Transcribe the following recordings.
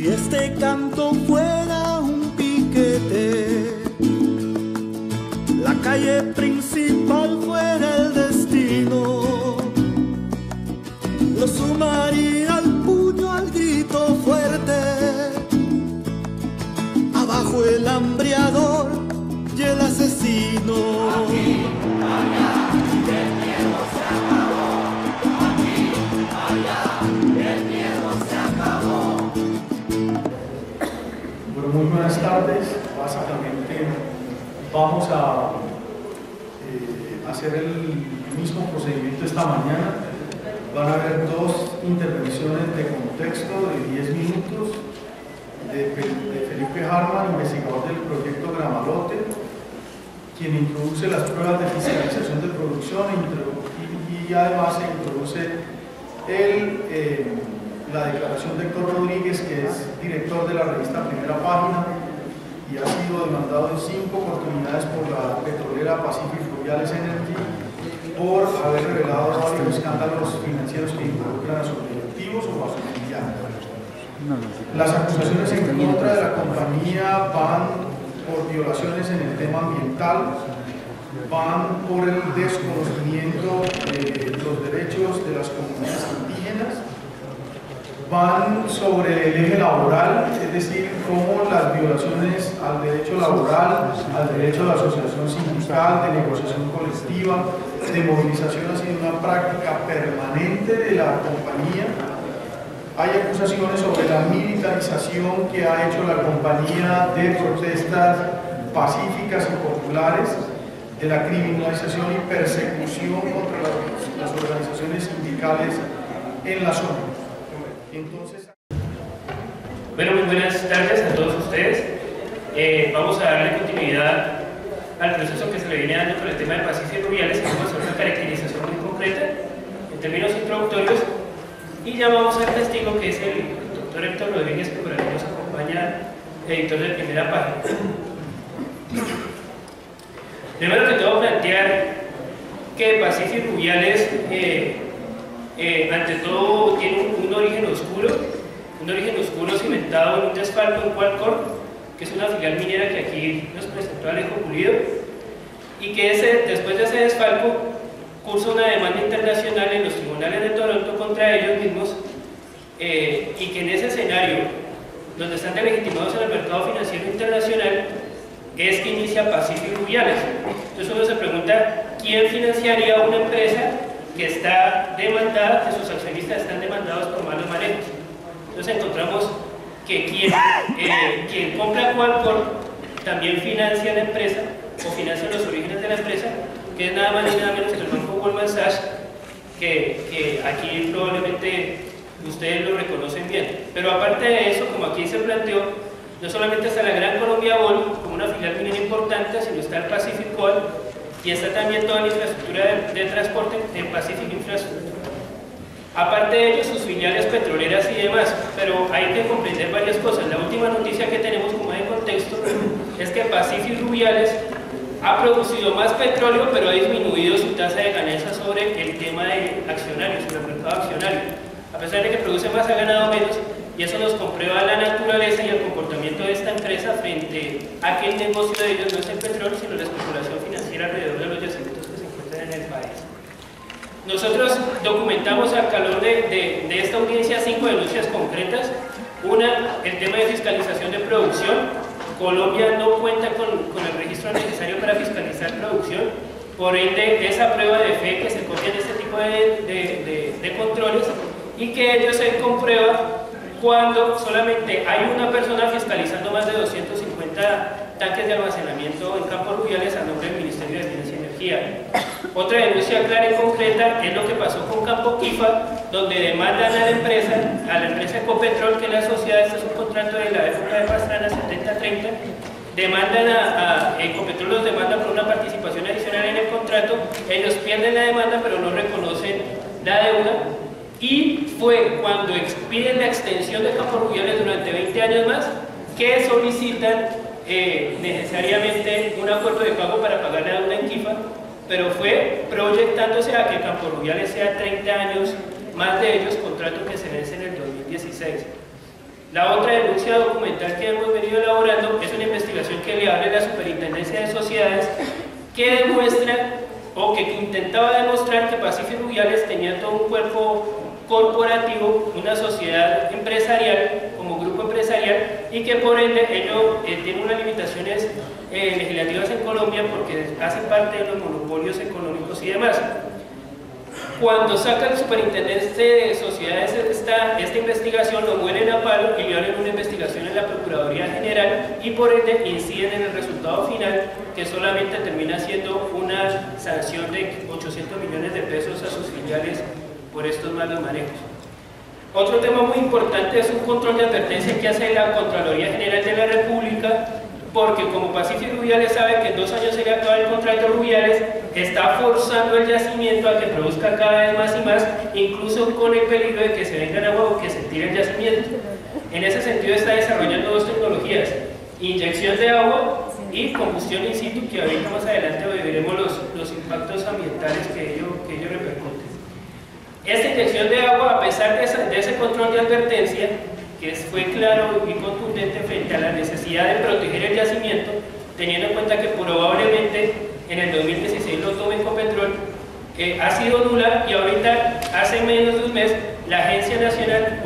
Si este canto fuera un piquete, la calle principal fuera el destino, lo sumaría al puño, al grito fuerte, abajo el hambreador y el asesino. Aquí, allá, el miedo se acabó. Aquí, allá, el miedo se acabó. Bueno, muy buenas tardes. Básicamente vamos a hacer el mismo procedimiento esta mañana. Van a haber dos intervenciones de contexto de 10 minutos de Felipe Harman, investigador del proyecto Gramalote, quien introduce las pruebas de fiscalización de producción y además se introduce la declaración de Héctor Rodríguez, que es director de la revista Primera Página y ha sido demandado en 5 oportunidades por la petrolera Pacific Fluviales Energy por haber revelado varios escándalos financieros que involucran a sus directivos o a sus empleados. Las acusaciones en contra de la compañía van por violaciones en el tema ambiental, van por el desconocimiento de los derechos de las comunidades indígenas, van sobre el eje laboral, es decir, cómo las violaciones al derecho laboral, al derecho de asociación sindical, de negociación colectiva, de movilización ha sido una práctica permanente de la compañía. Hay acusaciones sobre la militarización que ha hecho la compañía de protestas pacíficas y populares, de la criminalización y persecución contra las organizaciones sindicales en la zona. Entonces... Bueno, muy buenas tardes a todos ustedes. Vamos a darle continuidad al proceso que se le viene dando con el tema de Pacific Fluviales y vamos a hacer una caracterización muy concreta en términos introductorios y ya vamos al testigo, que es el doctor Héctor Rodríguez, que por aquí nos acompaña, editor de Primera Página. Primero que todo, plantear que Pacific Fluviales ante todo tiene un origen oscuro cimentado en un desfalco en Qualcomm, que es una filial minera que aquí nos presentó Alejo Pulido, y que después de ese desfalco cursa una demanda internacional en los tribunales de Toronto contra ellos mismos, y que en ese escenario, donde están delegitimados en el mercado financiero internacional, es que inicia Pacific Fluviales. Entonces uno se pregunta, ¿quién financiaría una empresa que está demandada, que sus accionistas están demandados por malos manejos? Entonces encontramos que quien compra Qualcomm también financia la empresa o financia los orígenes de la empresa, que es nada más ni nada menos que el banco Goldman Sachs, que aquí probablemente ustedes lo reconocen bien. Pero aparte de eso, como aquí se planteó, no solamente está la Gran Colombia Bol como una filial minera importante, sino está el Pacific Coal y está también toda la infraestructura de transporte en Pacific Infrastructure. Aparte de ello, sus filiales petroleras y demás, pero hay que comprender varias cosas. La última noticia que tenemos como de contexto es que Pacific Fluviales ha producido más petróleo, pero ha disminuido su tasa de ganancia sobre el tema de accionarios, sobre el mercado accionario. A pesar de que produce más, ha ganado menos, y eso nos comprueba la naturaleza y el comportamiento de esta empresa frente a que el negocio de ellos no es el petróleo, sino la especulación financiera alrededor de los yacimientos que se encuentran en el país. Nosotros documentamos al calor de esta audiencia 5 denuncias concretas. Una, el tema de fiscalización de producción. Colombia no cuenta con el registro necesario para fiscalizar producción, por ende esa prueba de fe que se copia en este tipo de controles, y que ello se comprueba cuando solamente hay una persona fiscalizando más de 250 tanques de almacenamiento en Campos Fluviales a nombre del Ministerio de Finanzas y Energía. Otra denuncia clara y concreta es lo que pasó con Campo Quifa, donde demandan a la empresa Ecopetrol, que es la sociedad, este es un contrato de la época de Pastrana, 70-30, demandan a Ecopetrol, los demandan por una participación adicional en el contrato, ellos pierden la demanda pero no reconocen la deuda, y fue cuando piden la extensión de Campos Fluviales durante 20 años más que solicitan necesariamente un acuerdo de pago para pagar la deuda en Quifa, pero fue proyectándose a que Campos Fluviales sea 30 años más de ellos, contrato que se vence en el 2016. La otra denuncia documental que hemos venido elaborando es una investigación que le abre la Superintendencia de Sociedades, que demuestra o que intentaba demostrar que Pacífico Rubiales tenía todo un cuerpo corporativo, una sociedad empresarial como grupo empresarial, y que por ende ello tiene unas limitaciones legislativas en Colombia porque hace parte de los monopolios económicos y demás. Cuando saca el superintendente de sociedades esta investigación, lo muelen a palo y le abren una investigación en la Procuraduría General y por ende inciden en el resultado final, que solamente termina siendo una sanción de 800 millones de pesos a sus filiales por estos malos manejos. Otro tema muy importante es un control de advertencia que hace la Contraloría General de la República, porque como Pacífico Rubiales sabe que en 2 años se le acaba el contrato a Rubiales, está forzando el yacimiento a que produzca cada vez más y más, incluso con el peligro de que se vengan agua o que se tire el yacimiento. En ese sentido está desarrollando 2 tecnologías, inyección de agua y combustión in situ, que ahorita más adelante veremos los impactos ambientales que ello repercute. Esta inyección de agua, a pesar de ese control de advertencia, que fue claro y contundente frente a la necesidad de proteger el yacimiento, teniendo en cuenta que probablemente en el 2016 lo tome Ecopetrol, ha sido nula, y ahorita, hace menos de un mes, la Agencia Nacional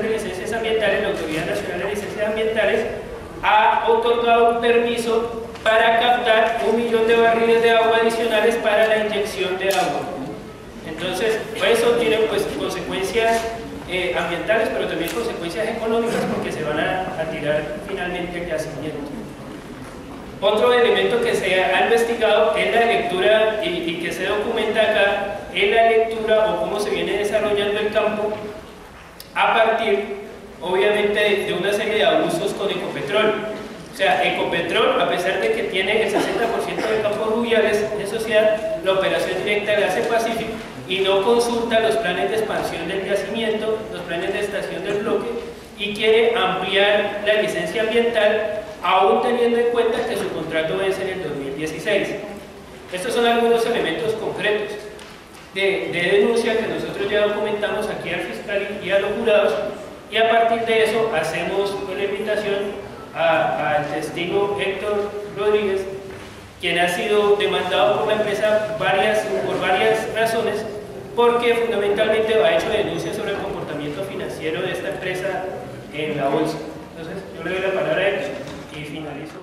de Licencias Ambientales, la Autoridad Nacional de Licencias Ambientales, ha otorgado un permiso para captar 1 millón de barriles de agua adicionales para la inyección de agua. Entonces, eso tiene pues consecuencias ambientales, pero también consecuencias económicas, porque se van a tirar finalmente el yacimiento. Otro elemento que se ha investigado es la lectura y que se documenta acá, es la lectura o cómo se viene desarrollando el campo a partir, obviamente, de una serie de abusos con Ecopetrol. O sea, Ecopetrol, a pesar de que tiene el 60% de campos Rubiales en sociedad, la operación directa la hace Pacífico y no consulta los planes de expansión del yacimiento, los planes de estación del bloque, y quiere ampliar la licencia ambiental, aún teniendo en cuenta que su contrato vence en el 2016. Estos son algunos elementos concretos de denuncia que nosotros ya documentamos aquí al fiscal y a los jurados, y a partir de eso hacemos una invitación al testigo Héctor Rodríguez, quien ha sido demandado por la empresa por varias razones, porque fundamentalmente ha hecho denuncias sobre el comportamiento financiero de esta empresa en la bolsa. Entonces, yo le doy la palabra a él y finalizo.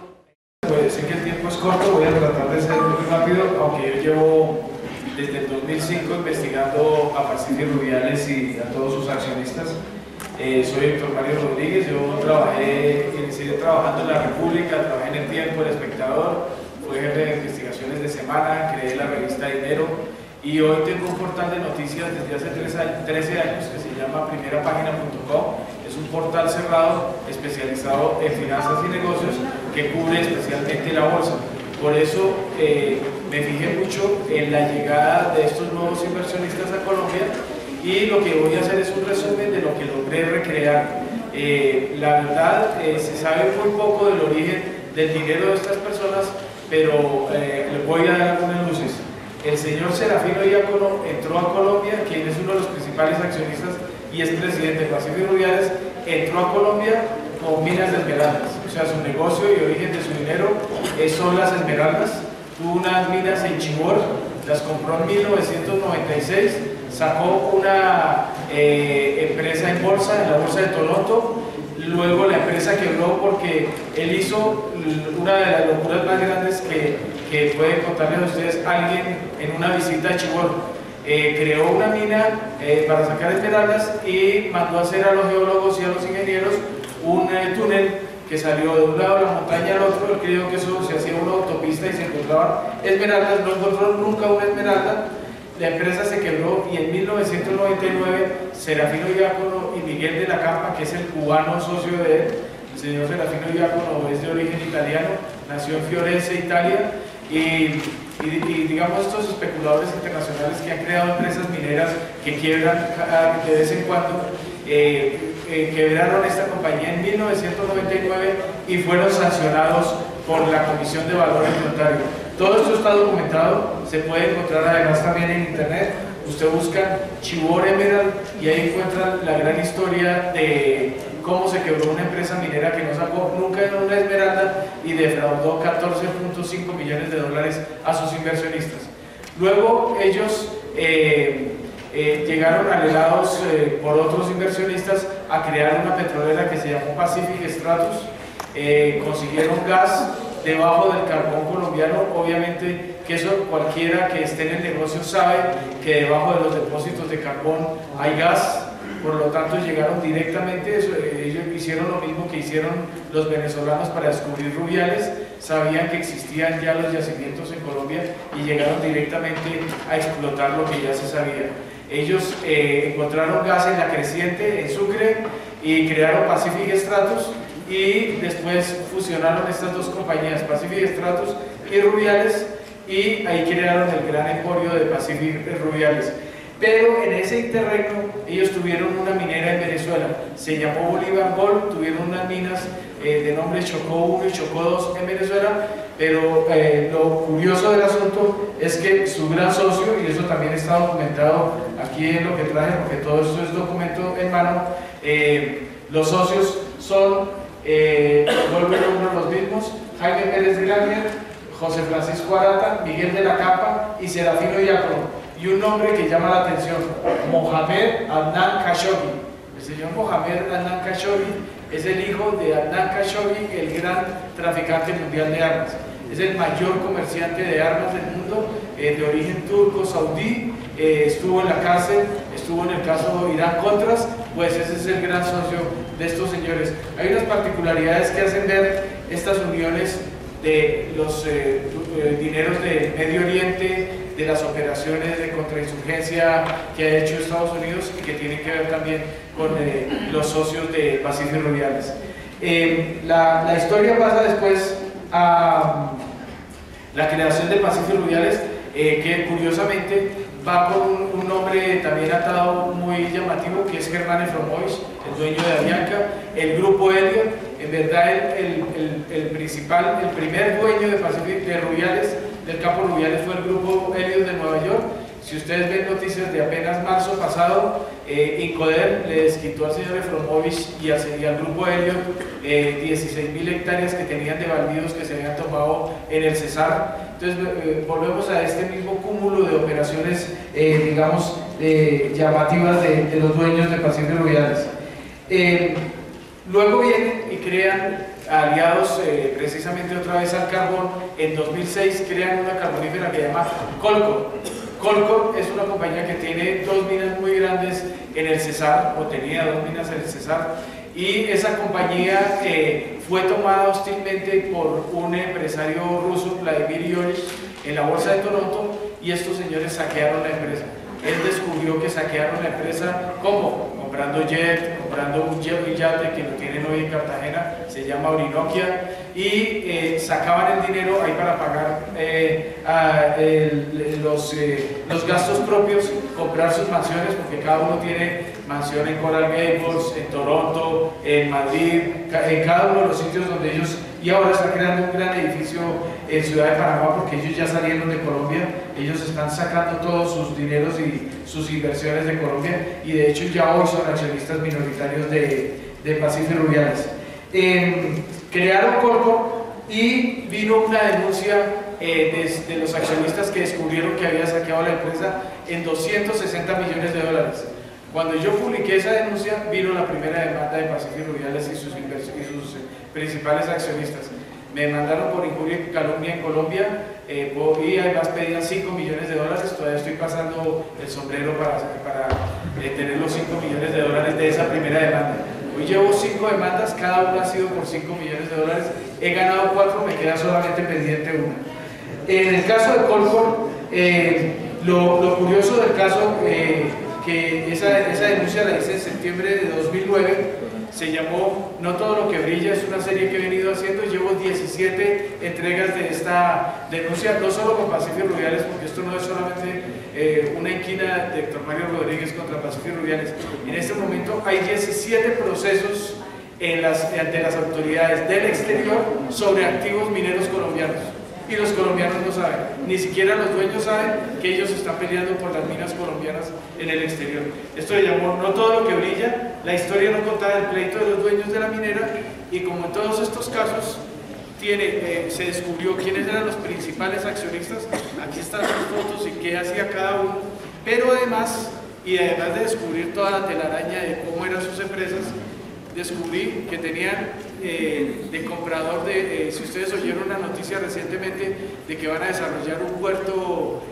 Pues sé que el tiempo es corto, voy a tratar de ser muy rápido, aunque yo llevo desde el 2005 investigando a Pacífico Rubiales y a todos sus accionistas. Soy Héctor Mario Rodríguez, yo inicié trabajando en la República, trabajé en El Tiempo, El Espectador, fui jefe de investigaciones de semana, creé la revista Dinero, y hoy tengo un portal de noticias desde hace 13 años que se llama primerapagina.com. Es un portal cerrado especializado en finanzas y negocios que cubre especialmente la bolsa. Por eso me fijé mucho en la llegada de estos nuevos inversionistas a Colombia, y lo que voy a hacer es un resumen de lo que logré recrear. La verdad, se sabe muy poco del origen del dinero de estas personas, pero les voy a dar algunas luces. El señor Serafino Diácono entró a Colombia, quien es uno de los principales accionistas y es presidente de Pacífico Rubiales, entró a Colombia con minas de esmeraldas. O sea, su negocio y origen de su dinero son las esmeraldas. Tuvo unas minas en Chibor, las compró en 1996, sacó una empresa en bolsa, en la bolsa de Toronto. Luego la empresa quebró porque él hizo una de las locuras más grandes que puede contarles a ustedes alguien en una visita a Chibor. Creó una mina para sacar esmeraldas y mandó a hacer a los geólogos y a los ingenieros un túnel que salió de un lado de la montaña al otro. Él creyó que eso se hacía una autopista y se encontraban esmeraldas, no encontró nunca una esmeralda. La empresa se quebró y en 1999 Serafino Diácono y Miguel de la Campa, que es el cubano socio de él, el señor Serafino Diácono es de origen italiano, nació en Firenze, Italia, y digamos estos especuladores internacionales que han creado empresas mineras que quiebran de vez en cuando, quebraron esta compañía en 1999 y fueron sancionados por la Comisión de Valores Notario. Todo esto está documentado, se puede encontrar además también en internet. Usted busca Chibor Emerald y ahí encuentran la gran historia de cómo se quebró una empresa minera que no sacó nunca una esmeralda y defraudó 14.5 millones de dólares a sus inversionistas. Luego ellos llegaron alelados por otros inversionistas a crear una petrolera que se llamó Pacific Stratus. Consiguieron gas debajo del carbón colombiano. Obviamente que eso cualquiera que esté en el negocio sabe que debajo de los depósitos de carbón hay gas, por lo tanto llegaron directamente. Ellos hicieron lo mismo que hicieron los venezolanos para descubrir Rubiales, sabían que existían ya los yacimientos en Colombia y llegaron directamente a explotar lo que ya se sabía. Ellos encontraron gas en La Creciente, en Sucre, y crearon Pacific Stratus, y después fusionaron estas dos compañías, Pacific Stratus y Rubiales, y ahí crearon el gran emporio de Pacific Rubiales. Pero en ese interregno ellos tuvieron una minera en Venezuela, se llamó Bolívar Gold, tuvieron unas minas de nombre Chocó 1 y Chocó 2 en Venezuela, pero lo curioso del asunto es que su gran socio, y eso también está documentado aquí en lo que traje, porque todo esto es documento en mano, los socios son, vuelvo a nombrar los mismos, Jaime Pérez de Gaglier, José Francisco Arata, Miguel de la Capa y Serafino Diácono, y un nombre que llama la atención, Mohamed Adnan Khashoggi. El señor Mohamed Adnan Khashoggi es el hijo de Adnan Khashoggi, el gran traficante mundial de armas. Es el mayor comerciante de armas del mundo, de origen turco, saudí, estuvo en la cárcel, estuvo en el caso Irán-Contras, pues ese es el gran socio de estos señores. Hay unas particularidades que hacen ver estas uniones de los dineros del Medio Oriente, de las operaciones de contrainsurgencia que ha hecho Estados Unidos y que tienen que ver también con los socios de Pacific Rubiales. La historia pasa después a la creación de Pacific Rubiales, que curiosamente va con un nombre también atado muy llamativo, que es Germán Efromovich, el dueño de Avianca, el grupo Elliott. En verdad el primer dueño de Pacific, de Rubiales, del campo Rubiales, fue el grupo Elliott de Nueva York. Si ustedes ven noticias de apenas marzo pasado, Incoder le desquitó al señor Efromovich y al grupo Elliott 16.000 hectáreas que tenían de baldíos que se habían tomado en el Cesar. Entonces volvemos a este mismo cúmulo de operaciones, digamos, llamativas de los dueños de Pacific Rubiales. Luego vienen y crean, aliados precisamente otra vez al carbón. En 2006 crean una carbonífera que se llama Colcor. Colcor es una compañía que tiene dos minas muy grandes en el Cesar, o tenía dos minas en el Cesar, y esa compañía fue tomada hostilmente por un empresario ruso, Vladimir Ilyich, en la bolsa de Toronto, y estos señores saquearon la empresa. Él descubrió que saquearon la empresa, ¿cómo? Comprando jet, comprando un yate que lo tienen hoy en Cartagena, se llama Orinoquia, y sacaban el dinero ahí para pagar los gastos propios, comprar sus mansiones, porque cada uno tiene mansión en Coral Gables, en Toronto, en Madrid, en cada uno de los sitios donde ellos, y ahora están creando un gran edificio en Ciudad de Panamá, porque ellos ya salieron de Colombia, ellos están sacando todos sus dineros y sus inversiones de Colombia, y de hecho ya hoy son accionistas minoritarios de Pacific Rubiales. Crearon Colcor y vino una denuncia de los accionistas que descubrieron que había saqueado la empresa en 260 millones de dólares. Cuando yo publiqué esa denuncia, vino la primera demanda de Pacific Rubiales y sus principales accionistas. Me mandaron por injuria y calumnia en Colombia, y además pedían 5 millones de dólares. Todavía estoy pasando el sombrero para tener los 5 millones de dólares de esa primera demanda. Hoy llevo 5 demandas, cada una ha sido por 5 millones de dólares. He ganado 4, me queda solamente pendiente una. En el caso de Colcor, lo curioso del caso, que esa denuncia la hice en septiembre de 2009, se llamó No todo lo que brilla, es una serie que he venido haciendo. Llevo 17 entregas de esta denuncia, no solo con Pacific Rubiales, porque esto no es solamente una inquina de Héctor Mario Rodríguez contra Pacific Rubiales. En este momento hay 17 procesos ante las autoridades del exterior sobre activos mineros colombianos. y los colombianos no saben, ni siquiera los dueños saben que ellos están peleando por las minas colombianas en el exterior. Esto le llamó No todo lo que brilla, la historia no contada del pleito de los dueños de la minera, y como en todos estos casos se descubrió quiénes eran los principales accionistas, aquí están sus fotos y qué hacía cada uno, pero además de descubrir toda la telaraña de cómo eran sus empresas, descubrí que tenían de comprador si ustedes oyeron una noticia recientemente de que van a desarrollar un puerto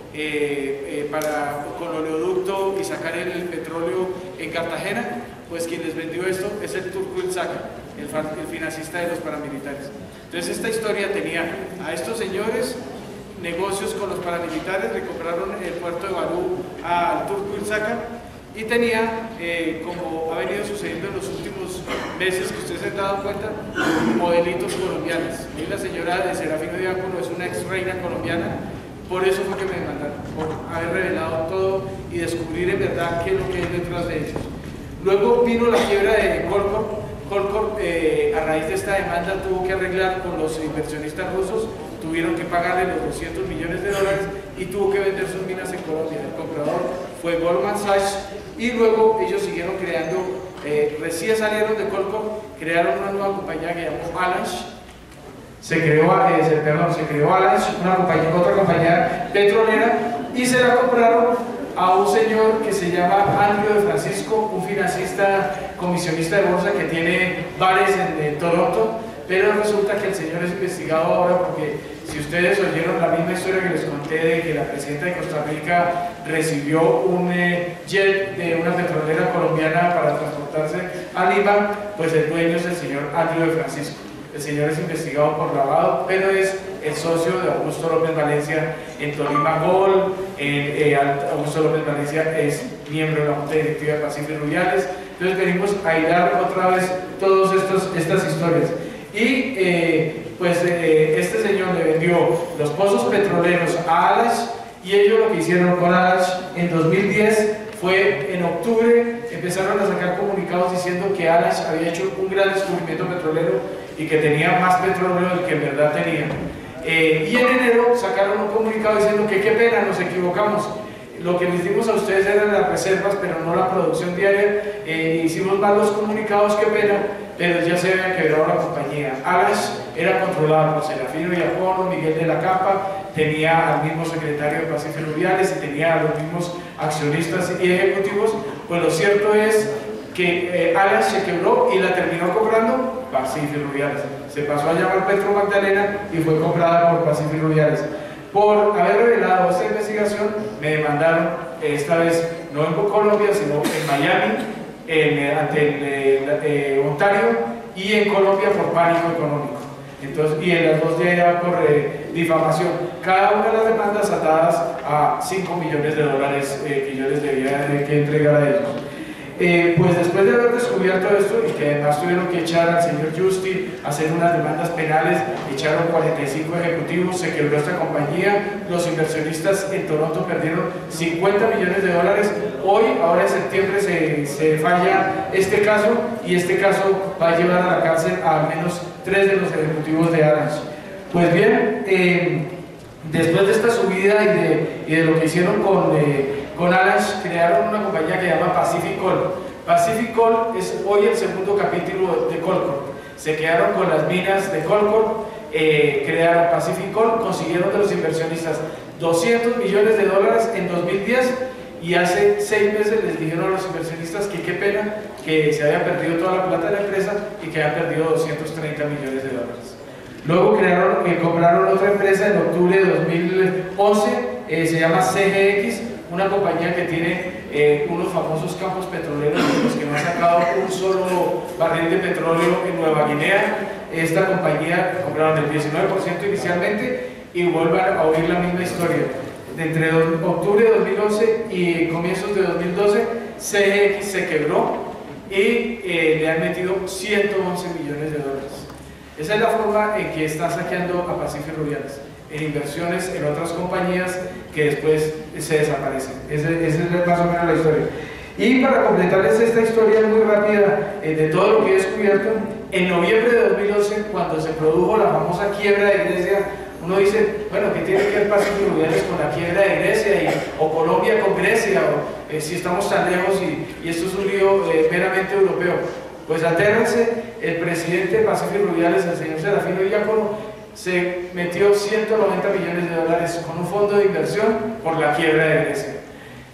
con oleoducto y sacar el petróleo en Cartagena, pues quien les vendió esto es el Turco Ilzaca, el financista de los paramilitares. Entonces esta historia tenía a estos señores, negocios con los paramilitares, le compraron el puerto de Barú al Turco Ilzaca, y tenía, como ha venido sucediendo en los últimos meses, que ustedes se han dado cuenta, modelitos colombianos. Y la señora de Serafino Diácono es una ex reina colombiana, por eso fue que me demandaron, por haber revelado todo y descubrir en verdad qué es lo que hay detrás de ellos. Luego vino la quiebra de Colcorp. Colcorp, a raíz de esta demanda, tuvo que arreglar con los inversionistas rusos, tuvieron que pagarle los $200 millones y tuvo que vender sus minas en Colombia. El comprador fue Goldman Sachs, y luego ellos siguieron creando, recién salieron de Colcorp, crearon una nueva compañía que llamó Avalanche. Se creó Avalanche, otra compañía petrolera, y se la compraron a un señor que se llama Andrew de Francisco, un financista comisionista de bolsa que tiene bares en Toronto, pero resulta que el señor es investigado ahora porque si ustedes oyeron la misma historia que les conté de que la presidenta de Costa Rica recibió un jet de una petrolera colombiana para transportarse a Lima, pues el dueño es el señor Andrew de Francisco. El señor es investigado por lavado, pero es el socio de Augusto López Valencia en Tolima Gold. Augusto López Valencia es miembro de la Junta Directiva de Pacífico Rubiales. Entonces venimos a hilar otra vez todas estas historias. Y este señor le vendió los pozos petroleros a Avalanche, y ellos lo que hicieron con Avalanche en 2010 fue, en octubre, empezaron a sacar comunicados diciendo que Avalanche había hecho un gran descubrimiento petrolero y que tenía más petróleo del que en verdad tenía. Y en enero sacaron un comunicado diciendo que qué pena, nos equivocamos. Lo que les dimos a ustedes eran las reservas, pero no la producción diaria. Hicimos mal los comunicados, qué pena, pero ya se había quebrado la compañía. Avalanche era controlada por Serafino Diácono, Miguel de la Campa, tenía al mismo secretario de Pacífico Rubiales y tenía a los mismos accionistas y ejecutivos. Pues lo cierto es que Avalanche se quebró y la terminó comprando Pacífico Rubiales. Se pasó a llamar Petro Magdalena y fue comprada por Pacífico Rubiales. Por haber revelado esta investigación, me demandaron, esta vez no en Colombia, sino en Miami, ante Ontario, y en Colombia por pánico económico. Entonces, y en las dos de allá por difamación. Cada una de las demandas atadas a $5 millones que yo les debía que entregar a ellos. Pues después de haber descubierto esto, y que además tuvieron que echar al señor Justi a hacer unas demandas penales, echaron 45 ejecutivos, se quebró esta compañía, los inversionistas en Toronto perdieron $50 millones. Hoy, ahora en septiembre, se falla este caso, y este caso va a llevar a la cárcel a al menos 3 de los ejecutivos de Avalanche. Pues bien, después de esta subida y de lo que hicieron con Avalanche, crearon una compañía que se llama Pacific Coal. Pacific Coal es hoy el segundo capítulo de Colcorp. Se quedaron con las minas de Colcorp, crearon Pacific Coal, consiguieron de los inversionistas $200 millones en 2010, y hace 6 meses les dijeron a los inversionistas que qué pena, que se había perdido toda la plata de la empresa y que habían perdido $230 millones. Luego compraron otra empresa en octubre de 2011, se llama CGX, una compañía que tiene unos famosos campos petroleros en los que no ha sacado un solo barril de petróleo en Nueva Guinea. Esta compañía compraron el 19% inicialmente, y vuelvan a oír la misma historia. Entre octubre de 2011 y comienzos de 2012, CGX se quebró y le han metido $111 millones. Esa es la forma en que está saqueando a Pacífico Rubiales, en inversiones en otras compañías que después se desaparecen. Esa es más o menos la historia. Y para completarles esta historia muy rápida de todo lo que he descubierto, en noviembre de 2011, cuando se produjo la famosa quiebra de Grecia, Uno dice, bueno, ¿qué tiene que ver Pacífico Rubiales con la quiebra de Grecia o Colombia con Grecia, o si estamos tan lejos y esto es un lío meramente europeo? Pues atérrense, el presidente de Pacífico Rubiales, el señor Serafino Diácono, se metió 190 millones de dólares con un fondo de inversión por la quiebra de Grecia.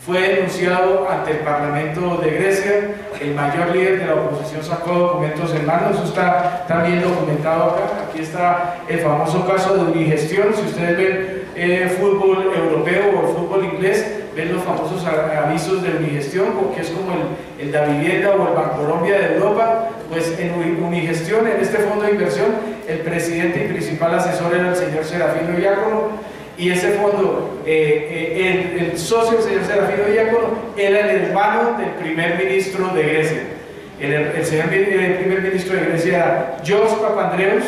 Fue denunciado ante el Parlamento de Grecia, el mayor líder de la oposición sacó documentos en mano, eso está también documentado acá. Aquí está el famoso caso de Unigestión. Si ustedes ven fútbol europeo o el fútbol inglés, ven los famosos avisos de Unigestión, porque es como el Davivienda o el Bancolombia de Europa. Pues en Unigestión, en este fondo de inversión, el presidente y principal asesor era el señor Serafino Diácono. Y ese fondo, el socio del señor Serafino Diácono era el hermano del primer ministro de Grecia. El primer ministro de Grecia era George Papandreou,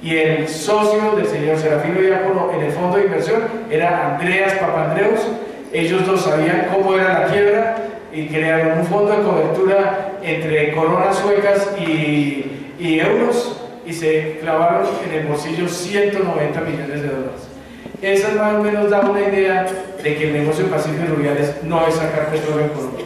y el socio del señor Serafino Diácono en el fondo de inversión era Andreas Papandreou. Ellos dos sabían cómo era la quiebra y crearon un fondo de cobertura entre coronas suecas y euros, y se clavaron en el bolsillo 190 millones de dólares. Esa más o menos da una idea de que el negocio de Pacífico Rubiales no es sacar petróleo en Colombia,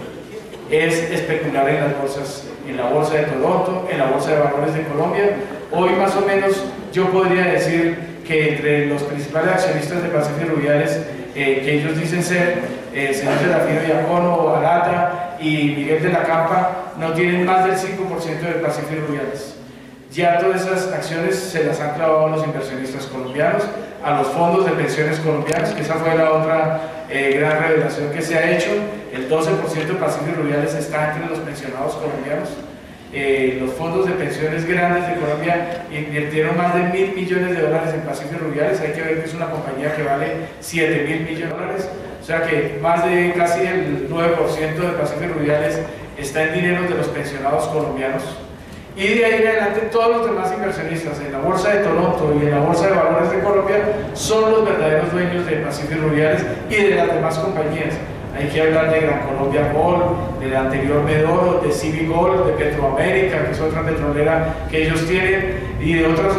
es especular en las bolsas, en la bolsa de Toronto, en la bolsa de valores de Colombia. Hoy más o menos yo podría decir que entre los principales accionistas de Pacífico Rubiales, que ellos dicen ser el señor Serafino Diácono, Arata y Miguel de la Campa, no tienen más del 5% de Pacífico Rubiales. Ya todas esas acciones se las han clavado a los inversionistas colombianos, a los fondos de pensiones colombianos, que esa fue la otra gran revelación que se ha hecho. El 12% de Pacífico Rubiales está entre los pensionados colombianos. Los fondos de pensiones grandes de Colombia invirtieron más de $1.000 millones en Pacífico Rubiales. Hay que ver que es una compañía que vale $7.000 millones, o sea que más de casi el 9% de Pacífico Rubiales está en dinero de los pensionados colombianos. Y de ahí en adelante todos los demás inversionistas en la Bolsa de Toronto y en la Bolsa de Valores de Colombia son los verdaderos dueños de Pacífico Rubiales y de las demás compañías. Hay que hablar de Gran Colombia Gold, del anterior Medoro, de Civic Gold, de Petroamérica, que es otra petrolera que ellos tienen, y de otras,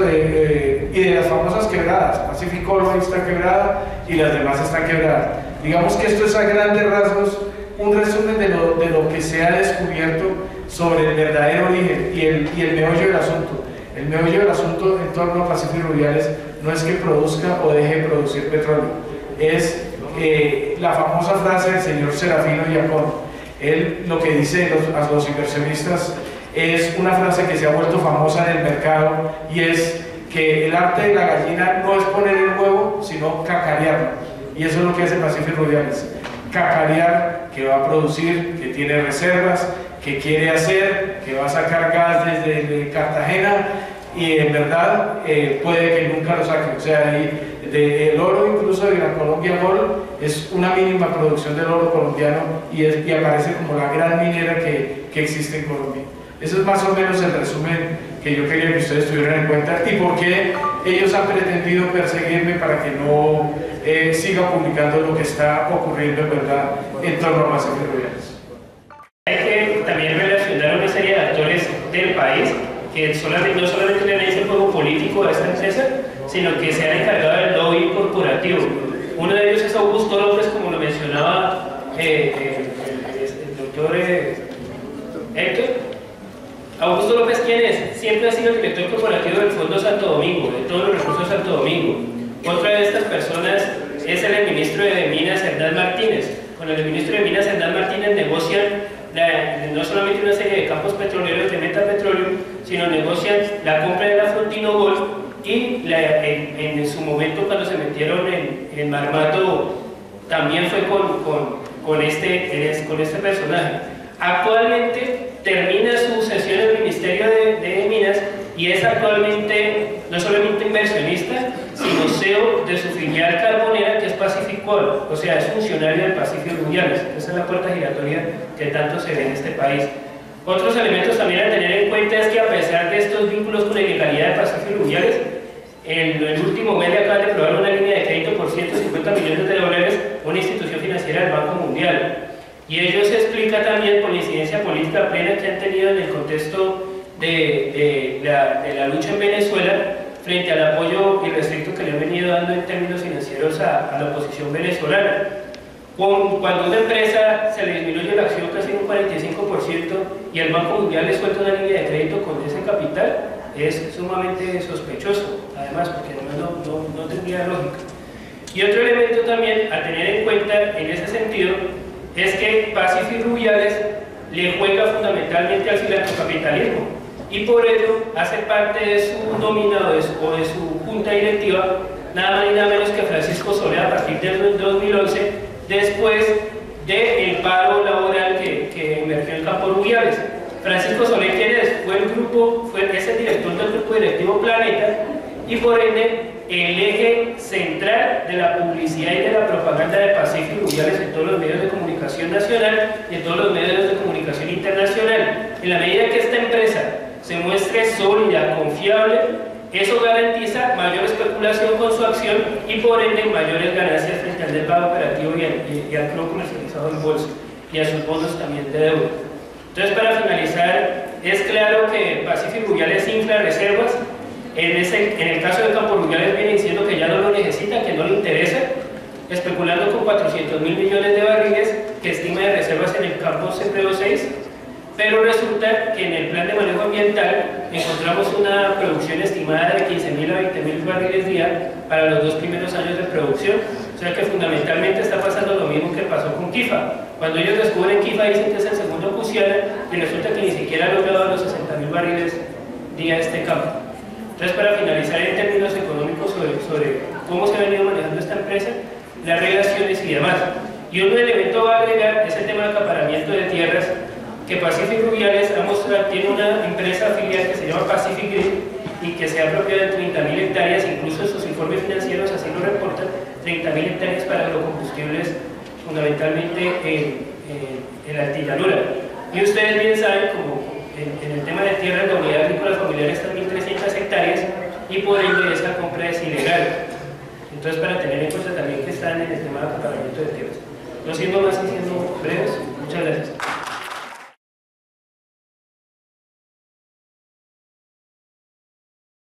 y de las famosas quebradas. Pacific Gold está quebrada y las demás están quebradas. Digamos que esto es a grandes rasgos un resumen de lo que se ha descubierto sobre el verdadero origen y el meollo del asunto. El meollo del asunto en torno a Pacífico Rubiales no es que produzca o deje de producir petróleo, es la famosa frase del señor Serafino Diácono. Él lo que dice a los inversionistas es una frase que se ha vuelto famosa en el mercado, y es que el arte de la gallina no es poner el huevo, sino cacarearlo. Y eso es lo que hace Pacífico Rubiales: cacarear que va a producir, que tiene reservas, que quiere hacer, que va a sacar gas desde Cartagena, y en verdad puede que nunca lo saque. O sea, el oro incluso de Gran Colombia Gold es una mínima producción del oro colombiano, y aparece como la gran minera que existe en Colombia. Eso es más o menos el resumen que yo quería que ustedes tuvieran en cuenta, y por qué ellos han pretendido perseguirme para que no siga publicando lo que está ocurriendo en verdad en torno a Pacífico Rubiales. Hay que también relacionar una serie de actores del país que no solamente le han hecho el juego político a esta empresa, sino que se han encargado del lobby corporativo. Uno de ellos es Augusto López, como lo mencionaba el doctor Héctor. Augusto López, ¿quién es? Siempre ha sido el director corporativo del Fondo Santo Domingo, de todos los recursos Santo Domingo. Otra de estas personas es el ministro de Minas, Hernán Martínez. Con el ministro de Minas, Hernán Martínez, negocian no solamente una serie de campos petroleros de Metapetróleo, sino negocian la compra de la Frontino Gold, y en su momento, cuando se metieron en Marmato, también fue con este personaje. Actualmente termina su sesión en el Ministerio de Minas y es actualmente no solamente inversionista, sino CEO de su filial carbonera, que es Pacific Gold. O sea, es funcionario del Pacífico Rubiales. Esa es la puerta giratoria que tanto se ve en este país. Otros elementos también a tener en cuenta es que, a pesar de estos vínculos con la ilegalidad de Pacífico Rubiales, en el último mes le acaban de aprobar una línea de crédito por $150 millones, una institución financiera del Banco Mundial. Y ello se explica también por la incidencia política plena que han tenido en el contexto de la lucha en Venezuela, frente al apoyo irrestricto que le han venido dando en términos financieros a la oposición venezolana. Cuando a una empresa se le disminuye la acción casi un 45% y el Banco Mundial le suelta una línea de crédito con ese capital, es sumamente sospechoso, además, porque además no tendría lógica. Y otro elemento también a tener en cuenta en ese sentido es que Pacífico y Rubiales le juega fundamentalmente al filantropicapitalismo y por ello hace parte de su nómina o de su junta directiva nada más y nada menos que Francisco Solé a partir del 2011, después del paro laboral que emergió en Campo Rubiales. Francisco Solé, ¿quién es? Es el director del grupo directivo Planeta y por ende el eje central de la publicidad y de la propaganda de Pacífico y Rubiales en todos los medios de comunicación nacional y en todos los medios de comunicación internacional. En la medida que esta empresa se muestre sólida, confiable, eso garantiza mayor especulación con su acción y por ende mayores ganancias frente al del pago operativo y al club comercializado en bolsa y a sus bonos también de deuda. Entonces, para finalizar, es claro que Pacífico y Rubiales infla reservas. En el caso de Campo Rubiales viene diciendo que ya no lo necesita, que no le interesa, especulando con 400.000 millones de barriles que estima de reservas en el campo CPO6, pero resulta que en el plan de manejo ambiental encontramos una producción estimada de 15.000 a 20.000 barriles día para los 2 primeros años de producción, o sea que fundamentalmente está pasando lo mismo que pasó con Quifa. Cuando ellos descubren Quifa dicen que es el segundo Cusiana y resulta que ni siquiera ha logrado los 60.000 barriles día este campo. Entonces, para finalizar en términos económicos sobre cómo se ha venido manejando esta empresa, las relaciones y demás. Y un elemento va a agregar es el tema de acaparamiento de tierras, que Pacífico y Rubiales tiene una empresa afiliada que se llama Pacific Grid y que se ha apropiado de 30.000 hectáreas, incluso en sus informes financieros así lo reportan, 30.000 hectáreas para agrocombustibles, fundamentalmente en la altillanura. Y ustedes bien saben, como en el tema de tierra, la unidad agrícola familiar está en 1.300 hectáreas y por ende esa compra es ilegal. Entonces, para tener en cuenta también que están en el tema de acaparamiento de tierras. No siendo más y siendo breves, muchas gracias.